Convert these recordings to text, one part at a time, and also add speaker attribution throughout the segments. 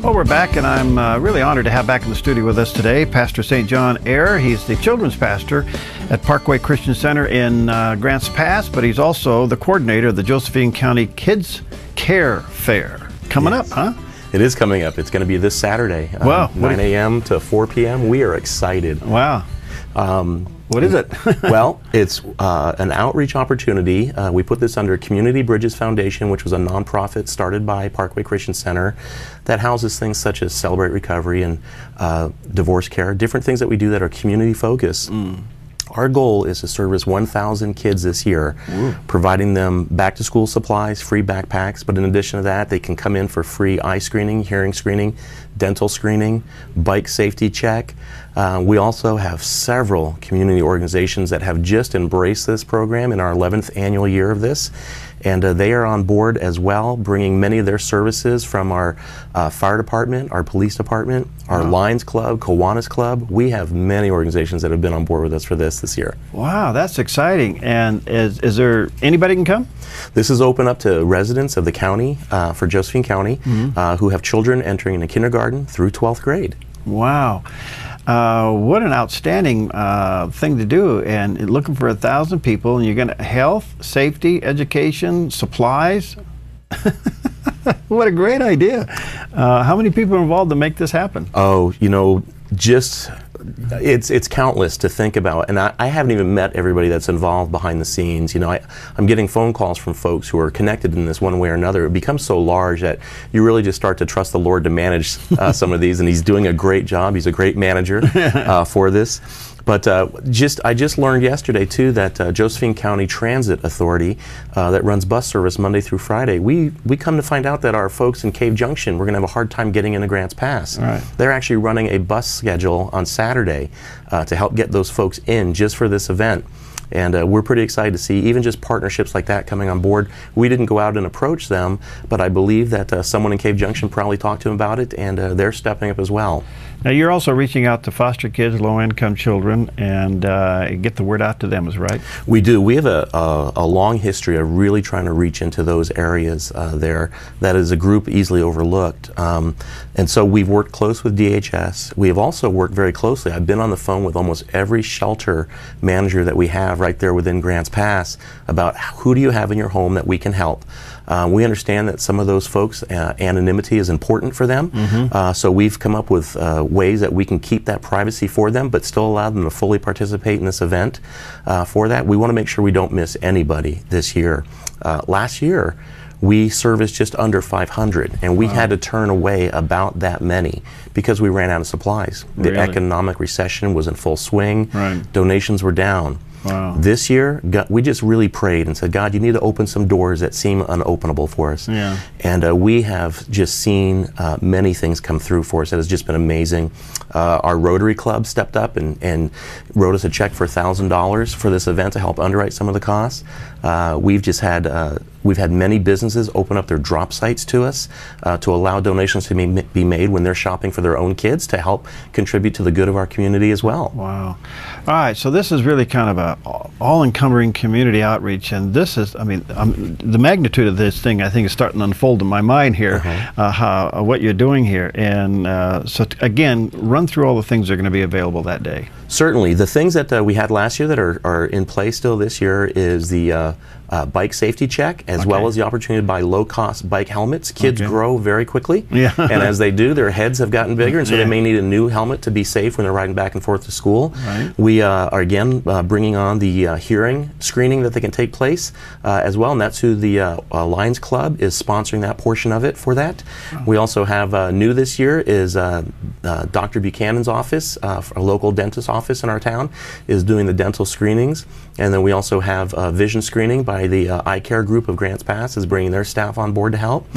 Speaker 1: Well, we're back, and I'm really honored to have back in the studio with us today Pastor St. John Eyre. He's the children's pastor at Parkway Christian Center in Grants Pass, but he's also the coordinator of the Josephine County Kids Care Fair. Coming up, huh?
Speaker 2: It is coming up. It's going to be this Saturday,
Speaker 1: wow.
Speaker 2: 9 a.m. to 4 p.m. We are excited.
Speaker 1: Wow. What is it?
Speaker 2: Well, it's an outreach opportunity. We put this under Community Bridges Foundation, which was a nonprofit started by Parkway Christian Center that houses things such as Celebrate Recovery and divorce care, different things that we do that are community focused. Our goal is to service 1,000 kids this year, providing them back to school supplies, free backpacks, but in addition to that, they can come in for free eye screening, hearing screening, dental screening, bike safety check. We also have several community organizations that have just embraced this program in our 11th annual year of this. And they are on board as well, bringing many of their services from our fire department, our police department, our Lions Club, Kiwanis Club. We have many organizations that have been on board with us for this year. Wow,
Speaker 1: that's exciting. And is there anybody can come?
Speaker 2: This is open up to residents of the county, for Josephine County, who have children entering into kindergarten through 12th grade.
Speaker 1: Wow. What an outstanding thing to do, and looking for 1,000 people, and you're going to health, safety, education, supplies. What a great idea. How many people are involved to make this happen?
Speaker 2: Oh, you know, just it's countless to think about, and I haven't even met everybody that's involved behind the scenes. You know, I'm getting phone calls from folks who are connected in this one way or another. It becomes so large that you really just start to trust the Lord to manage some of these, and He's doing a great job. He's a great manager for this. But I just learned yesterday too that Josephine County Transit Authority that runs bus service Monday through Friday, we come to find out that our folks in Cave Junction, we're going to have a hard time getting into Grants Pass.
Speaker 1: Right.
Speaker 2: They're actually running a bus schedule on Saturday to help get those folks in just for this event. And we're pretty excited to see even just partnerships like that coming on board. We didn't go out and approach them, but I believe that someone in Cave Junction probably talked to them about it, and they're stepping up as well.
Speaker 1: Now, you're also reaching out to foster kids, low-income children, and get the word out to them, is right?
Speaker 2: We do. We have a long history of really trying to reach into those areas there. That is a group easily overlooked. And so we've worked close with DHS. We have also worked very closely. I've been on the phone with almost every shelter manager that we have right there within Grants Pass about who do you have in your home that we can help. We understand that some of those folks, anonymity is important for them. So we've come up with ways that we can keep that privacy for them, but still allow them to fully participate in this event. For that, we want to make sure we don't miss anybody this year. Last year, we serviced just under 500, and we had to turn away about that many because we ran out of supplies. The economic recession was in full swing. Donations were down. This year, we just really prayed and said, God, you need to open some doors that seem unopenable for us. And we have just seen many things come through for us. It has just been amazing. Our Rotary Club stepped up and wrote us a check for $1,000 for this event to help underwrite some of the costs. We've had many businesses open up their drop sites to us to allow donations to be made when they're shopping for their own kids to help contribute to the good of our community as well.
Speaker 1: Wow. All right, so this is really kind of a all-encompassing community outreach, and this is, I mean, the magnitude of this thing I think is starting to unfold in my mind here, what you're doing here. And so again, run through all the things that are going to be available that day.
Speaker 2: Certainly. The things that we had last year that are in play still this year is the bike safety check, as well as the opportunity to buy low-cost bike helmets. Kids grow very quickly, and as they do, their heads have gotten bigger, and so they may need a new helmet to be safe when they're riding back and forth to school. We are again bringing on the hearing screening that they can take place as well, and that's who the Lions Club is sponsoring that portion of it for that. We also have new this year is Dr. Buchanan's office, a local dentist office in our town, is doing the dental screenings, and then we also have vision screening by the eye care group of Grants Pass is bringing their staff on board to help.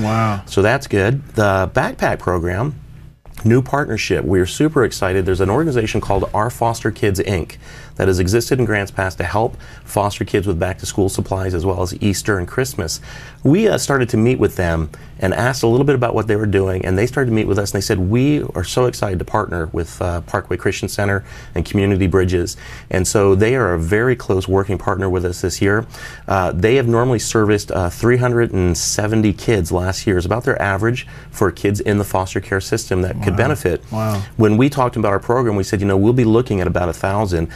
Speaker 2: So that's good. The backpack program, new partnership. We're super excited. There's an organization called Our Foster Kids Inc. that has existed in Grants Pass to help foster kids with back-to-school supplies as well as Easter and Christmas. We started to meet with them and asked a little bit about what they were doing, and they started to meet with us, and they said, we are so excited to partner with Parkway Christian Center and Community Bridges. And so they are a very close working partner with us this year. They have normally serviced 370 kids last year. Is about their average for kids in the foster care system that could benefit.
Speaker 1: Wow.
Speaker 2: When we talked about our program, we said, you know, we'll be looking at about 1,000.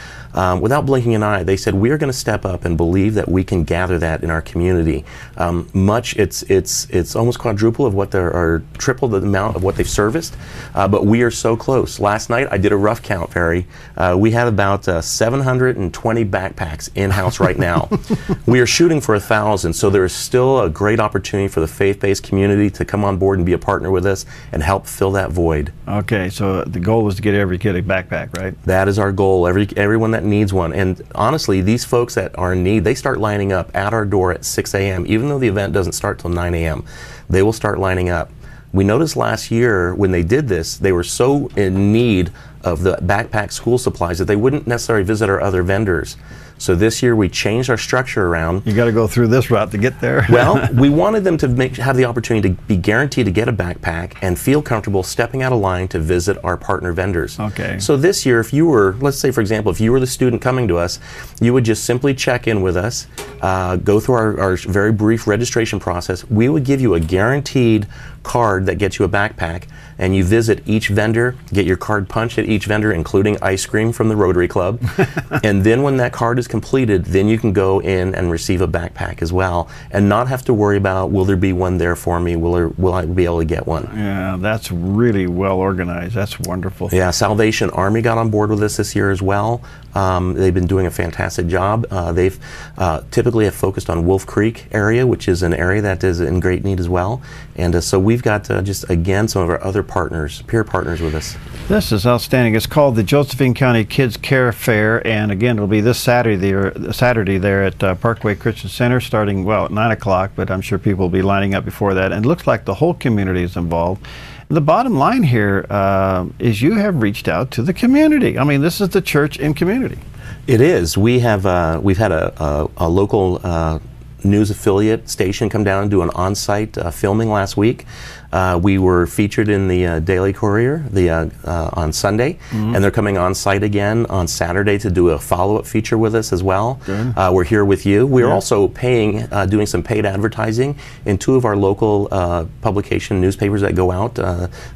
Speaker 2: Without blinking an eye, they said, we are going to step up and believe that we can gather that in our community. It's almost quadruple of what they're, or triple the amount of what they've serviced, but we are so close. Last night, I did a rough count, Perry. We had about 720 backpacks in-house right now. We are shooting for 1,000, so there is still a great opportunity for the faith-based community to come on board and be a partner with us and help fill that void.
Speaker 1: Okay, so the goal is to get every kid a backpack, right?
Speaker 2: That is our goal, everyone that needs one. And honestly, these folks that are in need, they start lining up at our door at 6 a.m., even though the event doesn't start till 9 a.m. They will start lining up. We noticed last year when they did this, they were so in need of the backpack school supplies that they wouldn't necessarily visit our other vendors. So this year we changed our structure around.
Speaker 1: You got to go through this route to get there.
Speaker 2: Well, we wanted them to have the opportunity to be guaranteed to get a backpack and feel comfortable stepping out of line to visit our partner vendors.
Speaker 1: Okay.
Speaker 2: So this year, if you were, let's say for example, if you were the student coming to us, you would just simply check in with us, go through our very brief registration process. We would give you a guaranteed card that gets you a backpack, and you visit each vendor, get your card punched at each vendor, including ice cream from the Rotary Club. And then when that card is completed, then you can go in and receive a backpack as well, and not have to worry about, will there be one there for me? Will I be able to get one?
Speaker 1: Yeah, that's really well organized. That's wonderful.
Speaker 2: Yeah, Salvation Army got on board with us this year as well. They've been doing a fantastic job. They've typically have focused on Wolf Creek area, which is an area that is in great need as well. And so we've got just, again, some of our other partners, peer partners with us.
Speaker 1: This is outstanding. It's called the Josephine County Kids Care Fair, and again, it'll be this Saturday there at Parkway Christian Center, starting, well, at 9 o'clock, but I'm sure people will be lining up before that. And it looks like the whole community is involved. The bottom line here is you have reached out to the community. I mean, this is the church in community.
Speaker 2: It is. We have we've had a local news affiliate station come down and do an on-site filming last week. We were featured in the Daily Courier on Sunday, and they're coming on site again on Saturday to do a follow-up feature with us as well. We're here with you. We're also doing some paid advertising in 2 of our local publication newspapers that go out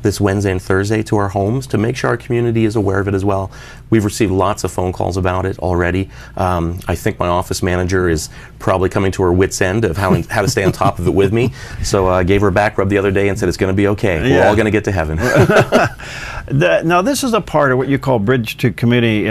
Speaker 2: this Wednesday and Thursday to our homes to make sure our community is aware of it as well. We've received lots of phone calls about it already. I think my office manager is probably coming to her wit's end of how to stay on top of it with me. So I gave her a back rub the other day and said it's going to be okay. We're all going to get to heaven.
Speaker 1: Now this is a part of what you call Bridge to Community.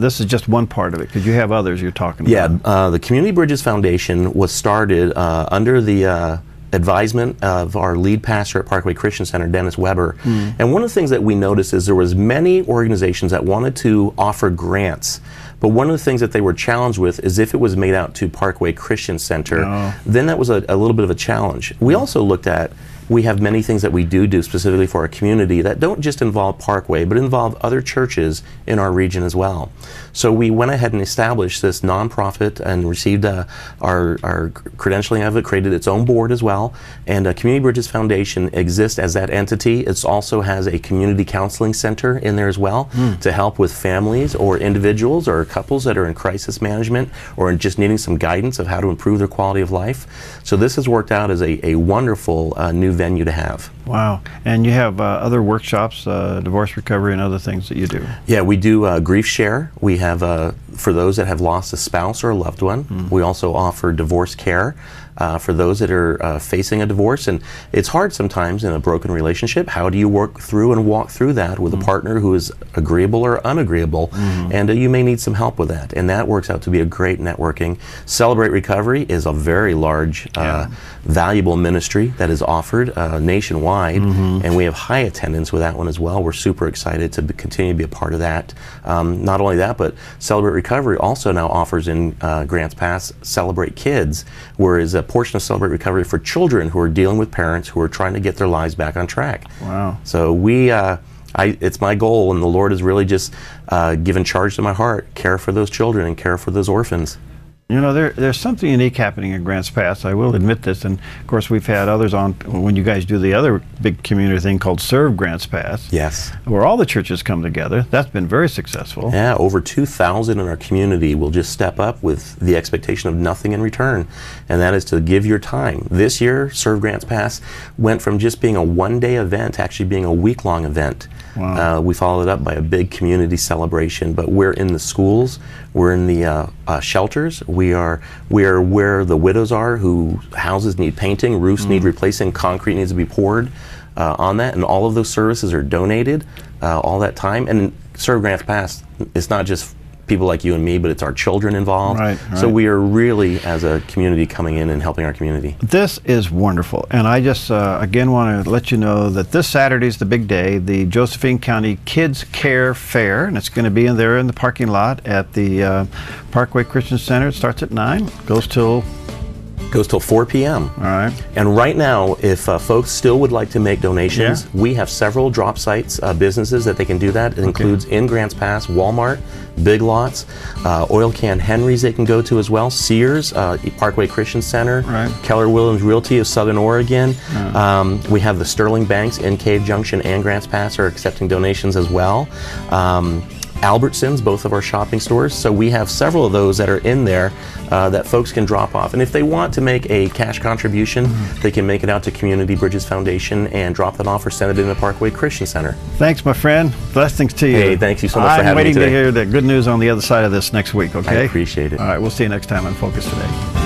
Speaker 1: This is just one part of it, because you have others you're talking about.
Speaker 2: Yeah, the Community Bridges Foundation was started under the advisement of our lead pastor at Parkway Christian Center, Dennis Weber. And one of the things that we noticed is there was many organizations that wanted to offer grants, but one of the things that they were challenged with is if it was made out to Parkway Christian Center, then that was a little bit of a challenge. We also looked at, we have many things that we do specifically for our community that don't just involve Parkway, but involve other churches in our region as well. So we went ahead and established this nonprofit and received our credentialing of it, created its own board as well. And Community Bridges Foundation exists as that entity. It also has a community counseling center in there as well to help with families or individuals or couples that are in crisis management or in just needing some guidance of how to improve their quality of life. So this has worked out as a wonderful new venue to have.
Speaker 1: Wow. And you have other workshops, divorce recovery and other things that you do.
Speaker 2: Yeah, we do grief share. We have, for those that have lost a spouse or a loved one, we also offer divorce care for those that are facing a divorce. And it's hard sometimes in a broken relationship. How do you work through and walk through that with a partner who is agreeable or unagreeable? And you may need some help with that. And that works out to be a great networking. Celebrate Recovery is a very large, valuable ministry that is offered nationwide. And we have high attendance with that one as well. We're super excited to continue to be a part of that. Not only that, but Celebrate Recovery also now offers in Grants Pass Celebrate Kids, whereas a portion of Celebrate Recovery for children who are dealing with parents who are trying to get their lives back on track.
Speaker 1: Wow.
Speaker 2: So we, it's my goal, and the Lord has really just given charge to my heart, care for those children and care for those orphans.
Speaker 1: You know, there's something unique happening in Grants Pass. I will admit this, and of course we've had others on when you guys do the other big community thing called Serve Grants Pass.
Speaker 2: Yes.
Speaker 1: Where all the churches come together. That's been very successful.
Speaker 2: Yeah, over 2,000 in our community will just step up with the expectation of nothing in return, and that is to give your time. This year, Serve Grants Pass went from just being a one-day event to actually being a week-long event.
Speaker 1: Wow.
Speaker 2: We followed it up by a big community celebration, but we're in the schools, we're in the shelters, we are where the widows are, whose houses need painting, roofs need replacing, concrete needs to be poured on that, and all of those services are donated all that time. And Serve Grants Pass, it's not just people like you and me, but it's our children involved.
Speaker 1: Right.
Speaker 2: So we are really, as a community, coming in and helping our community.
Speaker 1: This is wonderful, and I just again want to let you know that this Saturday is the big day, the Josephine County Kids Care Fair, and it's going to be in there in the parking lot at the Parkway Christian Center. It starts at 9, goes till
Speaker 2: 4 p.m.
Speaker 1: All right.
Speaker 2: And right now, if folks still would like to make donations, we have several drop sites, businesses that they can do that. It includes in Grants Pass, Walmart, Big Lots, Oil Can Henry's they can go to as well, Sears, Parkway Christian Center, Keller Williams Realty of Southern Oregon. We have the Sterling Banks in Cave Junction and Grants Pass are accepting donations as well. Albertsons, both of our shopping stores. So we have several of those that are in there that folks can drop off. And if they want to make a cash contribution, they can make it out to Community Bridges Foundation and drop that off or send it in the Parkway Christian Center.
Speaker 1: Thanks, my friend. Blessings to you.
Speaker 2: Hey, thank you so much for having me today.
Speaker 1: I'm waiting to hear the good news on the other side of this next week, okay?
Speaker 2: I appreciate it.
Speaker 1: All right, we'll see you next time on Focus Today.